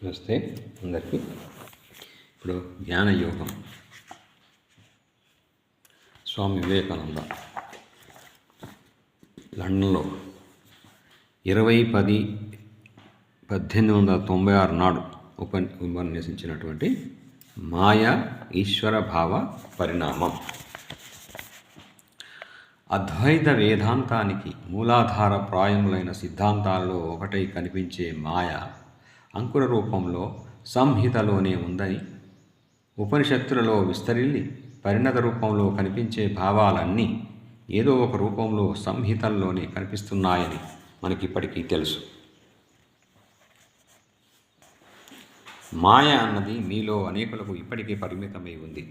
నమస్తే అందరికీ. ఇప్పుడు జ్ఞానయోగం స్వామి వివేకానంద లండన్లో 20/10/1896 నాడు ఉపన్యసించినటువంటి మాయా ఈశ్వర భావ పరిణామం. అద్వైత వేదాంతానికి మూలాధార ప్రాయములైన సిద్ధాంతాల్లో ఒకటై కనిపించే మాయ అంకుర రూపంలో సంహితలోనే ఉందని, ఉపనిషత్తులలో విస్తరిల్లి పరిణత రూపంలో కనిపించే భావాలన్నీ ఏదో ఒక రూపంలో సంహితల్లోనే కనిపిస్తున్నాయని మనకిప్పటికీ తెలుసు. మాయ అన్నది మీలో అనేకులకు ఇప్పటికే పరిమితమై ఉంది.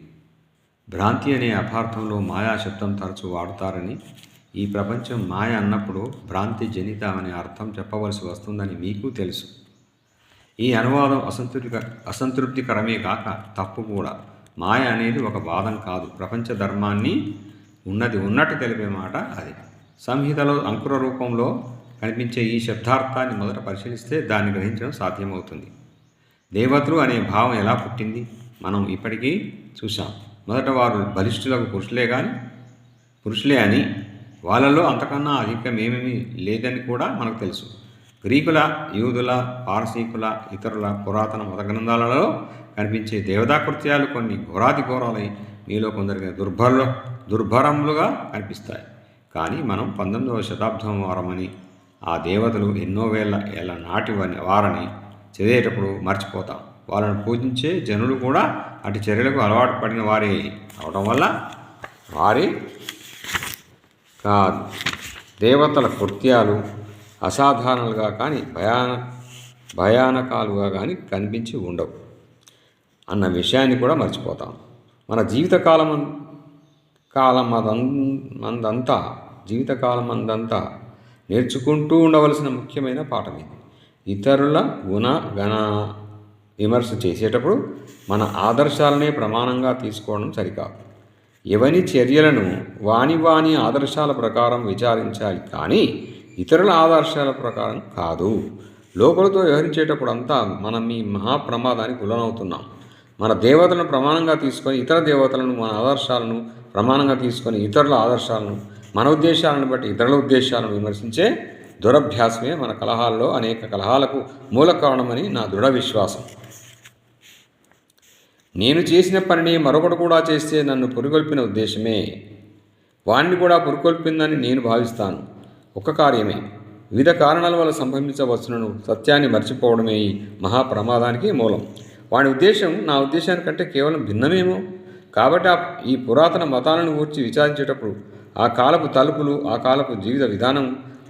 భ్రాంతి అనే అపార్థంలో మాయా శబ్దం తరచూ వాడుతారని, ఈ ప్రపంచం మాయ అన్నప్పుడు భ్రాంతి జనిత అనే అర్థం చెప్పవలసి వస్తుందని మీకు తెలుసు. ఈ అనువాదం అసంతృప్తికరమే కాక తప్పు కూడా. మాయ అనేది ఒక వాదం కాదు, ప్రపంచ ధర్మాన్ని ఉన్నట్టు తెలిపే మాట అది. సంహితలో అంకుర రూపంలో కనిపించే ఈ శబ్దార్థాన్ని మొదట పరిశీలిస్తే దాన్ని గ్రహించడం సాధ్యమవుతుంది. దేవతలు అనే భావం ఎలా పుట్టింది మనం ఇప్పటికీ చూసాం. మొదట వారు బలిష్ఠులకు పురుషులే అని, వాళ్ళలో అంతకన్నా అధికమేమీ లేదని కూడా మనకు తెలుసు. గ్రీకుల, యూదుల, పారసీకుల, ఇతరుల పురాతన మత గ్రంథాలలో కనిపించే దేవతాకృత్యాలు కొన్ని ఘోరాతి ఘోరాలై మీలో కొందరికి దుర్భరములుగా కనిపిస్తాయి. కానీ మనం 19వ శతాబ్దం వారమని, ఆ దేవతలు ఎన్నో ఏళ్ళ నాటి వారని చదివేటప్పుడు మర్చిపోతాం. వాళ్ళను పూజించే జనులు కూడా అటు చర్యలకు అలవాటు పడిన వారే అవడం వల్ల వారి కాదు దేవతల కృత్యాలు అసాధారణలుగా కానీ భయానకాలుగా కానీ కనిపించి ఉండవు అన్న విషయాన్ని కూడా మర్చిపోతాం. మన జీవితకాలమందంతా నేర్చుకుంటూ ఉండవలసిన ముఖ్యమైన పాఠం ఇది. ఇతరుల గుణ విమర్శ చేసేటప్పుడు మన ఆదర్శాలనే ప్రమాణంగా తీసుకోవడం సరికాదు. ఎవని చర్యలను వాని ఆదర్శాల ప్రకారం విచారించాలి, కానీ ఇతరుల ఆదర్శాల ప్రకారం కాదు. లోకులతో వ్యవహరించేటప్పుడు అంతా మనం ఈ మహాప్రమాదానికి గురవుతున్నాం. మన దేవతలను ప్రమాణంగా తీసుకొని ఇతర దేవతలను, మన ఆదర్శాలను ప్రమాణంగా తీసుకొని ఇతరుల ఆదర్శాలను, మన ఉద్దేశాలను బట్టి ఇతరుల ఉద్దేశాలను విమర్శించే దురభ్యాసమే మన కలహాల్లో అనేక కలహాలకు మూల కారణమని నా దృఢ విశ్వాసం. నేను చేసిన పనిని మరొకడు కూడా చేస్తే నన్ను పురికొల్పిన ఉద్దేశమే వాణ్ణి కూడా పురికొల్పిందని నేను భావిస్తాను. ఒక కార్యమే వివిధ కారణాల వల్ల సంభవించవచ్చునను సత్యాన్ని మర్చిపోవడమే ఈ మహాప్రమాదానికి మూలం. వాడి ఉద్దేశం నా ఉద్దేశానికంటే కేవలం భిన్నమేమో. కాబట్టి ఈ పురాతన మతాలను గూర్చి విచారించేటప్పుడు ఆ కాలపు తలుపులు, ఆ కాలపు జీవిత విధానం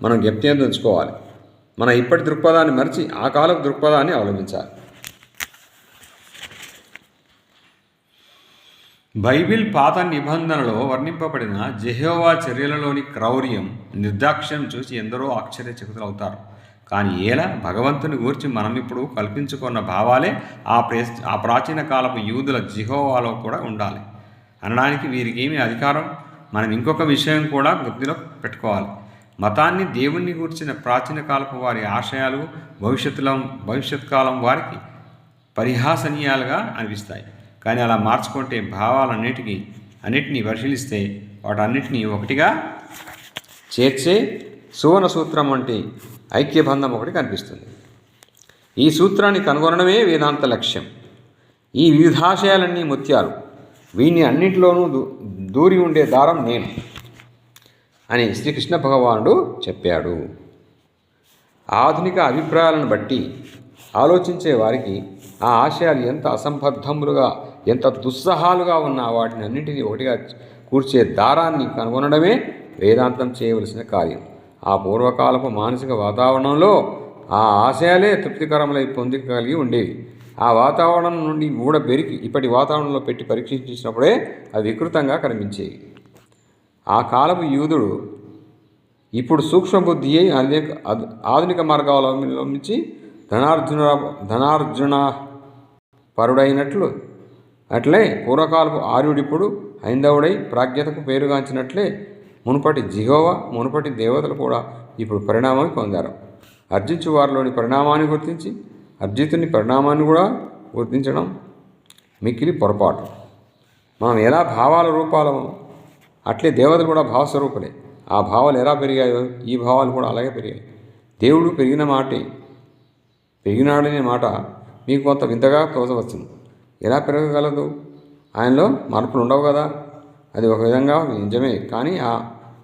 మనం జ్ఞప్తిగా ఉంచుకోవాలి. మన ఇప్పటి దృక్పథాన్ని మరిచి ఆ కాలపు దృక్పథాన్ని అవలంబించాలి. బైబిల్ పాత నిబంధనలో వర్ణింపబడిన యెహోవా చర్యలలోని క్రౌర్యం, నిర్దాక్ష్యం చూసి ఎందరో ఆశ్చర్యచకితులవుతారు. కానీ ఎలా భగవంతుని గూర్చి మనం ఇప్పుడు కల్పించుకున్న భావాలే ఆ ప్రాచీన కాలపు యూదుల యెహోవాలో కూడా ఉండాలి అనడానికి వీరికి ఏమి అధికారం? మనం ఇంకొక విషయం కూడా గుర్తులో పెట్టుకోవాలి. మతాన్ని, దేవుణ్ణి గూర్చిన ప్రాచీన కాలపు వారి ఆశయాలు భవిష్యత్ కాలం వారికి పరిహాసనీయాలుగా అనిపిస్తాయి. కానీ అలా మార్చుకుంటే అన్నిటినీ పరిశీలిస్తే వాటన్నిటినీ ఒకటిగా చేర్చే సువర్ణ సూత్రం వంటి ఐక్యబంధం ఒకటి కనిపిస్తుంది. ఈ సూత్రాన్ని కనుగొనడమే వేదాంత లక్ష్యం. ఈ వివిధాశయాలన్నీ ముత్యాలు, వీని అన్నింటిలోనూ దూరి ఉండే దారం నేను అని శ్రీకృష్ణ భగవానుడు చెప్పాడు. ఆధునిక అభిప్రాయాలను బట్టి ఆలోచించే వారికి ఆ ఆశయాలు ఎంత అసంబద్ధములుగా, ఎంత దుస్సహాలుగా ఉన్న వాటిని అన్నింటినీ ఒకటిగా కూర్చే దారాన్ని కనుగొనడమే వేదాంతం చేయవలసిన కార్యం. ఆ పూర్వకాలపు మానసిక వాతావరణంలో ఆ ఆశయాలే తృప్తికరములై పొందగలిగి ఉండేవి. ఆ వాతావరణం నుండి ఊడబెరికి ఇప్పటి వాతావరణంలో పెట్టి పరీక్షించినప్పుడే అవి వికృతంగా కనిపించేవి. ఆ కాలపు యూదుడు ఇప్పుడు సూక్ష్మబుద్ధి అయి ఆధునిక మార్గాలు అవలంబించి ధనార్జున పరుడైనట్లు అట్లే పూర్వకాలపు ఆర్యుడిప్పుడు హైందవుడై ప్రాజ్ఞతకు పేరుగాంచినట్లే మునుపటి యెహోవా, మునుపటి దేవతలు కూడా ఇప్పుడు పరిణామం పొందారు. అర్జించు వారిలోని పరిణామాన్ని గుర్తించి అర్జితుని పరిణామాన్ని కూడా గుర్తించడం మిక్కిలి పొరపాటు. మనం ఎలా భావాల రూపాలమో అట్లే దేవతలు కూడా భావస్వరూపులే. ఆ భావాలు ఎలా పెరిగాయో ఈ భావాలు కూడా అలాగే పెరిగాయి. దేవుడు పెరిగినాడనే మాట మీకు కొంత వింతగా తోచవచ్చును. ఎలా పెరగగలదు? ఆయనలో మార్పులు ఉండవు కదా. అది ఒక విధంగా నిజమే, కానీ ఆ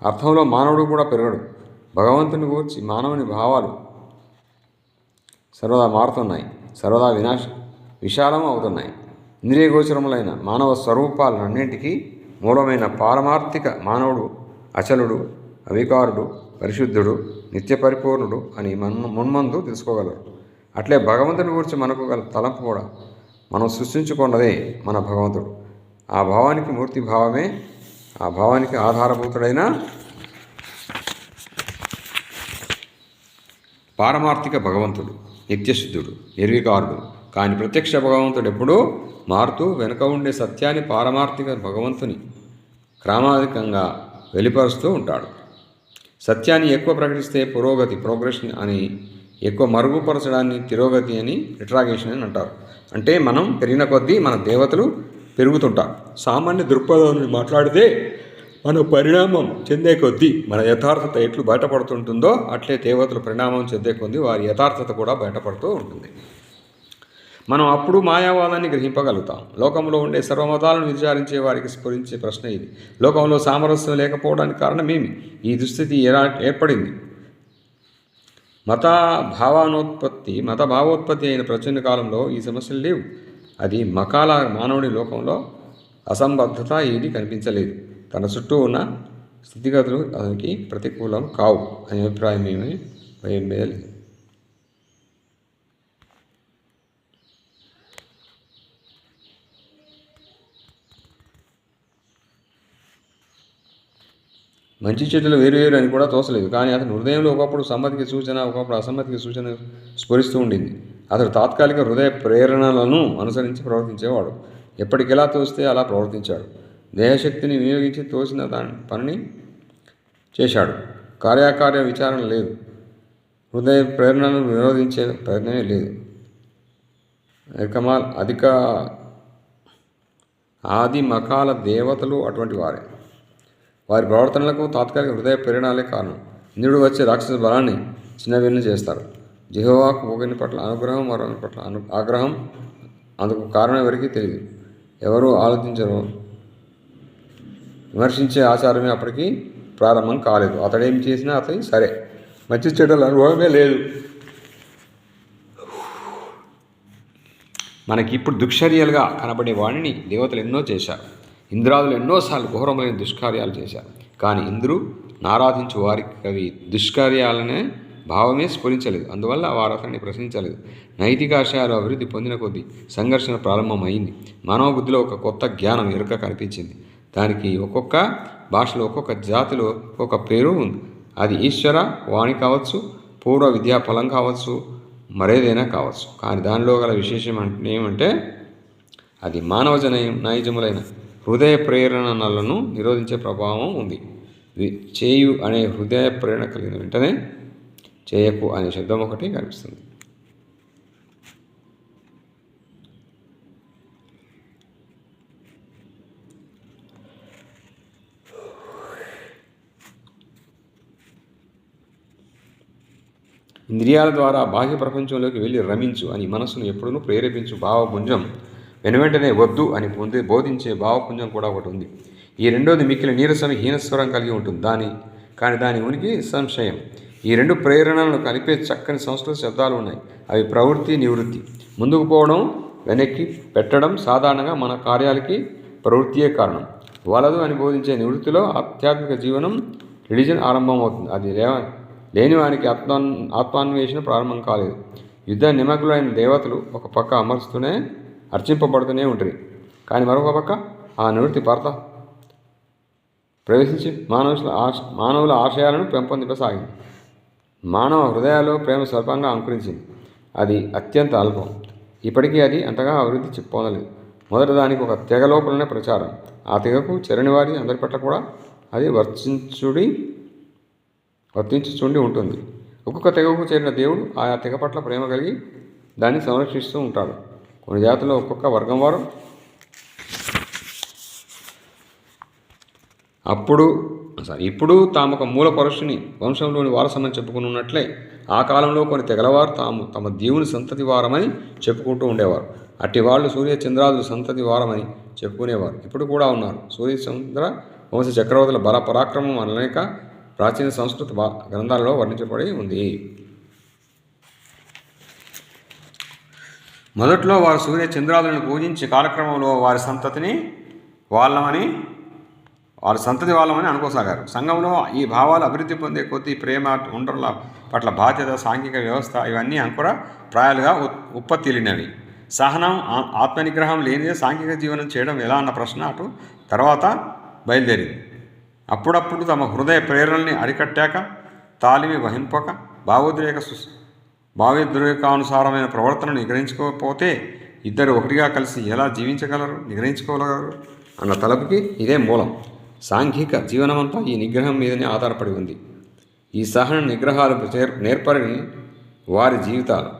అర్థంలో మానవుడు కూడా పెరగడు. భగవంతుని గురించి మానవుని భావాలు సర్వదా మారుతున్నాయి, సర్వదా విశాలం అవుతున్నాయి. ఇంద్రియ గోచరములైన మానవ స్వరూపాలన్నింటికీ మూలమైన పారమార్థిక మానవుడు అచలుడు, అవికారుడు, పరిశుద్ధుడు, నిత్య పరిపూర్ణుడు అని మున్మందు తెలుసుకోగలరు. అట్లే భగవంతుని గురించి మనకు గల తలంపు కూడా మనం సృష్టించుకున్నదే మన భగవంతుడు. ఆ భావానికి మూర్తి భావమే ఆ భావానికి ఆధారభూతుడైన పారమార్థిక భగవంతుడు, నిత్యశుద్ధుడు, నిర్వికారుడు. కానీ ప్రత్యక్ష భగవంతుడు ఎప్పుడూ మారుతూ వెనుక ఉండే సత్యాన్ని పారమార్థిక భగవంతుని క్రమాధికంగా వెలిపరుస్తూ ఉంటాడు. సత్యాన్ని ఎక్కువ ప్రకటిస్తే ప్రోగ్రెషన్ అని, ఎక్కువ మరుగుపరచడాన్ని తిరోగతి అని, రిట్రాగేషన్ అని అంటారు. అంటే మనం పెరిగిన కొద్దీ మన దేవతలు పెరుగుతుంటారు. సామాన్య దృక్పథాన్ని మాట్లాడితే మన పరిణామం చెందే కొద్దీ మన యథార్థత ఎట్లు బయటపడుతుంటుందో అట్లే దేవతలు పరిణామం చెందే కొద్దీ వారి యథార్థత కూడా బయటపడుతూ ఉంటుంది. మనం అప్పుడు మాయావాదాన్ని గ్రహింపగలుగుతాం. లోకంలో ఉండే సర్వమతాలను విచారించే వారికి స్ఫురించే ప్రశ్న ఇది. లోకంలో సామరస్యం లేకపోవడానికి కారణమేమి? ఈ దుస్థితి ఎలా ఏర్పడింది? మత భావోత్పత్తి అయిన ప్రచురణ కాలంలో ఈ సమస్యలు లేవు. అది మకాల మానవుడి లోకంలో అసంబద్ధత ఏది కనిపించలేదు. తన చుట్టూ ఉన్న స్థితిగతులు అతనికి ప్రతికూలం కావు అనే అభిప్రాయం ఏమీ లేదు. మంచి చెడులు వేరు అని కూడా తోసలేదు. కానీ అతని హృదయంలో ఒకప్పుడు సమ్మతికి సూచన, ఒకప్పుడు అసమ్మతికి సూచన స్ఫురిస్తూ ఉండింది. అతడు తాత్కాలిక హృదయ ప్రేరణలను అనుసరించి ప్రవర్తించేవాడు. ఎప్పటికెలా తోస్తే అలా ప్రవర్తించాడు. దేహశక్తిని వినియోగించి తోసిన పనిని చేశాడు. కార్యకార్య విచారణ లేదు. హృదయ ప్రేరణను విరోధించే ప్రయత్నమే లేదు. ఆది మకాల దేవతలు అటువంటి వారే. వారి ప్రవర్తనలకు తాత్కాలిక హృదయ ప్రేరణలే కారణం. ఇంద్రుడు వచ్చే రాక్షస బలాన్ని చిన్నవిన్న చేస్తారు. యెహోవాకు ఒకరి పట్ల అనుగ్రహం, మరొకరి పట్ల ఆగ్రహం. అందుకు కారణం ఎవరికీ తెలియదు. ఎవరు ఆలోచించరు. విమర్శించే ఆచారమే అప్పటికి ప్రారంభం కాలేదు. అతడేం చేసినా అతని సరే, మంచి చెడ్డల అనుభవమే లేదు. మనకి ఇప్పుడు దుశ్చర్యలుగా కనబడే వాడిని దేవతలు ఎన్నో చేశారు. ఇంద్రాదులు ఎన్నోసార్లు ఘోరమైన దుష్కార్యాలు చేశారు. కానీ ఇంద్రుడు ఆరాధించు వారికి అవి దుష్కార్యాలనే భావమే స్ఫురించలేదు. అందువల్ల వారు అతన్ని ప్రశ్నించలేదు. నైతిక ఆశయాలు అభివృద్ధి పొందిన కొద్దీ సంఘర్షణ ప్రారంభమైంది. మానవ బుద్ధిలో ఒక కొత్త జ్ఞానం ఎరుక కనిపించింది. దానికి ఒక్కొక్క భాషలో, ఒక్కొక్క జాతిలో ఒక్కొక్క పేరు ఉంది. అది ఈశ్వర వాణి కావచ్చు, పూర్వ విద్యా ఫలం కావచ్చు, మరేదైనా కావచ్చు. కానీ దానిలో గల విశేషం ఏమంటే అది మానవ నైజములైన హృదయ ప్రేరణలను నిరోధించే ప్రభావం ఉంది. చేయు అనే హృదయ ప్రేరణ కలిగిన వెంటనే చేయకు అనే శబ్దం ఒకటి కనిపిస్తుంది. ఇంద్రియాల ద్వారా బాహ్య ప్రపంచంలోకి వెళ్ళి రమించు అని మనసును ఎప్పుడూ ప్రేరేపించు భావపుంజం వెనువెంటనే వద్దు అని బోధించే భావపుంజం కూడా ఒకటి ఉంది. ఈ రెండోది మిక్కిలి నీరసం, హీనస్వరం కలిగి ఉంటుంది. కానీ దాని ఉనికి సంశయం. ఈ రెండు ప్రేరణలను కలిపే చక్కని సంస్కృత శబ్దాలు ఉన్నాయి. అవి ప్రవృత్తి, నివృత్తి. ముందుకు పోవడం, వెనక్కి పెట్టడం. సాధారణంగా మన కార్యాలకి ప్రవృత్తియే కారణం. వలదు అని బోధించే నివృత్తిలో ఆధ్యాత్మిక జీవనం, రిలీజన్ ఆరంభం అవుతుంది. అది లేనివానికి ఆత్మాన్వేషణ ప్రారంభం కాలేదు. యుద్ధ నిమగ్నులైన దేవతలు ఒక పక్క అర్చింపబడుతూనే ఉంటారు. కానీ మరొక పక్క ఆ నివృత్తి భర్త ప్రవేశించి మానవుల ఆశయాలను పెంపొందింపసాగింది. మానవ హృదయాల్లో ప్రేమ స్వల్పంగా అంకురించింది. అది అత్యంత అల్పం. ఇప్పటికీ అది అంతగా అభివృద్ధి పొందలేదు. మొదట దానికి ఒక తెగ లోపలనే ప్రచారం. ఆ తెగకు చెరని వారి అందరి పట్ల కూడా అది వర్తించుచుండి ఉంటుంది. ఒక్కొక్క తెగకు చేరిన దేవుడు ఆయా తెగ పట్ల ప్రేమ కలిగి దాన్ని సంరక్షిస్తూ ఉంటాడు. కొన్ని జాతుల్లో ఒక్కొక్క వర్గం వారు ఇప్పుడు తామొక మూల పరుషుని వంశంలోని వారసమని చెప్పుకుని ఉన్నట్లే ఆ కాలంలో కొన్ని తెగలవారు తమ దేవుని సంతతి వారమని చెప్పుకుంటూ ఉండేవారు. అట్టి వాళ్ళు సూర్య చంద్రాదుల సంతతి వారమని చెప్పుకునేవారు. ఇప్పుడు కూడా ఉన్నారు. సూర్య చంద్ర వంశ చక్రవర్తుల బల పరాక్రమం అనేక ప్రాచీన సంస్కృత గ్రంథాలలో వర్ణించబడి ఉంది. మొదట్లో వారు సూర్య చంద్రాదులను పూజించి కాలక్రమంలో వారి సంతతి వాళ్ళమని అనుకోసాగారు. సంఘంలో ఈ భావాలు అభివృద్ధి పొందే కొద్దీ ప్రేమ, ఒంటరుల పట్ల బాధ్యత, సాంఘిక వ్యవస్థ ఇవన్నీ అంకుర ప్రాయాలుగా ఉత్పత్తిలినవి. సహనం, ఆత్మనిగ్రహం లేనిదే సాంఘిక జీవనం చేయడం ఎలా అన్న ప్రశ్న అటు తర్వాత బయలుదేరింది. అప్పుడప్పుడు తమ హృదయ ప్రేరణల్ని అరికట్టాక, తాలిమి వహింపక, భావోద్రేకానుసారమైన ప్రవర్తనను నిగ్రహించుకోకపోతే ఇద్దరు ఒకటిగా కలిసి ఎలా నిగ్రహించుకోగలరు అన్న తలపుకి ఇదే మూలం. సాంఘిక జీవనమంతా ఈ నిగ్రహం మీదనే ఆధారపడి ఉంది. ఈ సహన నిగ్రహాలు నేర్పని వారి జీవితాలు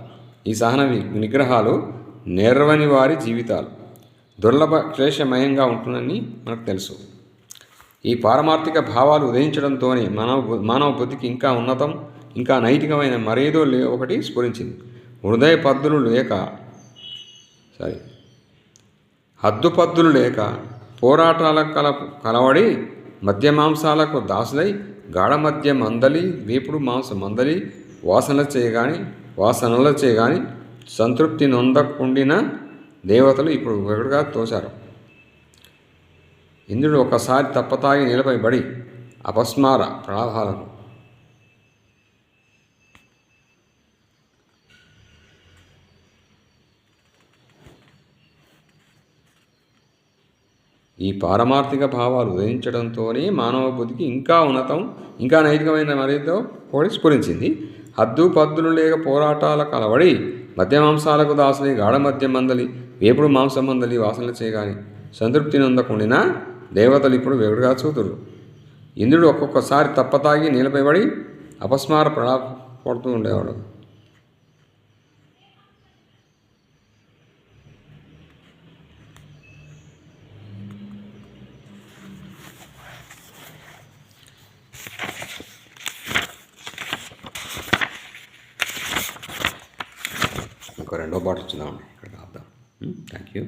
నేర్వని వారి జీవితాలు దుర్లభ క్లేశమయంగా ఉంటుందని మనకు తెలుసు. ఈ పారమార్థిక భావాలు ఉదయించడంతోనే మానవ బుద్ధికి ఇంకా ఉన్నతం, ఇంకా నైతికమైన మరేదో ఒకటి స్ఫురించింది. హద్దుపద్దులు లేక పోరాటాల కలవడి మద్యమాంసాలకు దాసులై గాఢమద్య మందలి వేపుడు మాంస మందలి వాసనల చేయగాని సంతృప్తి నొందకుండిన దేవతలు ఇప్పుడు ఒకటిగా తోశారు. ఇంద్రుడు ఒకసారి తప్పతాగి నిలపై బడి అపస్మార ప్రాధాలకు ఈ పారమార్థిక భావాలు ఉదయించడంతోనే మానవ బుద్ధికి ఇంకా ఉన్నతం, ఇంకా నైతికమైన మరింతో కూడా స్ఫురించింది. హద్దు పద్దులు లేక పోరాటాల కలవడి మద్యమాంసాలకు దాసులై గాఢమద్యం మందలి వేపుడు మాంసం మందలి వాసనలు చేయగాని సంతృప్తి నొందకుండిన దేవతలు ఇప్పుడు వేగుడుగా చూతురు. ఇంద్రుడు ఒక్కొక్కసారి తప్పతాగి నీలపైబడి అపస్మార పడుతూ ఉండేవాడు. ఇంకో రెండో బాటిల్ వచ్చిందామండి, ఇక్కడ కాద్దాం. Thank you.